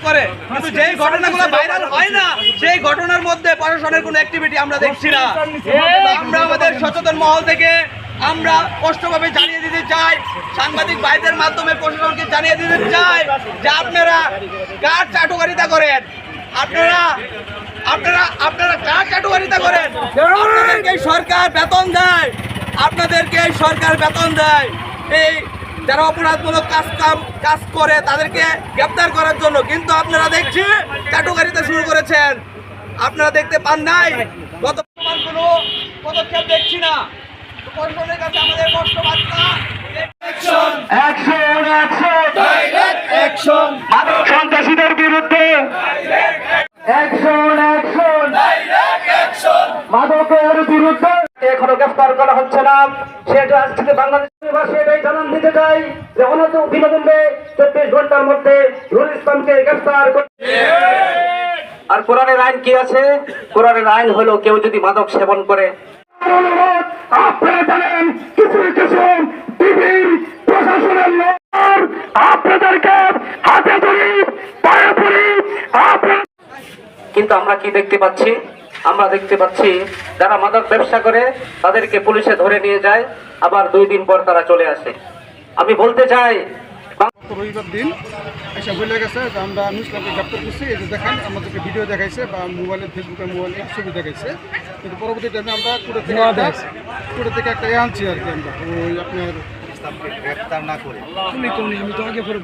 করে, কিন্তু যেই ঘটনাগুলো ভাইরাল হয় না সেই ঘটনার মধ্যে প্রশাসনের কোনো অ্যাক্টিভিটি আমরা দেখছি না। আমরা আমাদের সচেতন মহল থেকে আমরা স্পষ্টভাবে জানিয়ে দিতে চাই, সাংবাদিক ভাইদের মাধ্যমে প্রশাসনকে জানিয়ে দিতে চাই যে আপনারা কার চাটুকারিতা করেন, আপনারা আপনারা আপনারা কার চাটুকারিতা করেন। আপনাদেরকে সরকার বেতন দেয়, আপনাদেরকে সরকার বেতন দেয় এই যারা অপরাধমূলক কাজ করে তাদেরকে গ্রেপ্তার করার জন্য, কিন্তু আপনারা দেখছি চাটুকারিতা শুরু করেছেন। আপনারা দেখতে পান নাই, গত কোনো পদক্ষেপ দেখছি না। প্রশাসনের কাছে আমাদের স্পষ্ট বার্তা, সন্ত্রাসীদের বিরুদ্ধে মাদকের বিরুদ্ধে এখনো গ্রেফতার করা হচ্ছে না। সেটা আজকে বাংলাদেশের ভাষায় এটাই জানান দিতে চাই যে বিলম্বে 24 ঘন্টার মধ্যে নুরুল ইসলামকে গ্রেফতার করতে। আর কোরআনের আইন কি আছে? কোরআনের আইন হলো কেউ যদি মাদক সেবন করে, আপনারা জানেন কিছু কিছু টিভির প্রশাসনের লোক আপনাদেরকে হাতে ধরি পায়ে পড়ি। কিন্তু আমরা কি দেখতে পাচ্ছি? আমরা দেখতে পাচ্ছি যারা মাদক ব্যবসা করে তাদেরকে পুলিশে ধরে নিয়ে যায়, আবার 2 দিন পর তারা চলে আসে। আমি বলতে চাই রবিবার দিন এসে বলে গেছে যে আমরা নুরুলকে গ্রেপ্তার করছি, এই যে দেখেন আমাদেরকে ভিডিও দেখাইছে বা মোবাইলে ফেসবুকে মোবাইলে ছবি দেখাইছে, কিন্তু পরবর্তী টাইমে আমরা কোর্ট থেকে একটা আনছি আর কি। আমরা ওই আপনার গ্রেপ্তার না করে আমি তো আগে পরে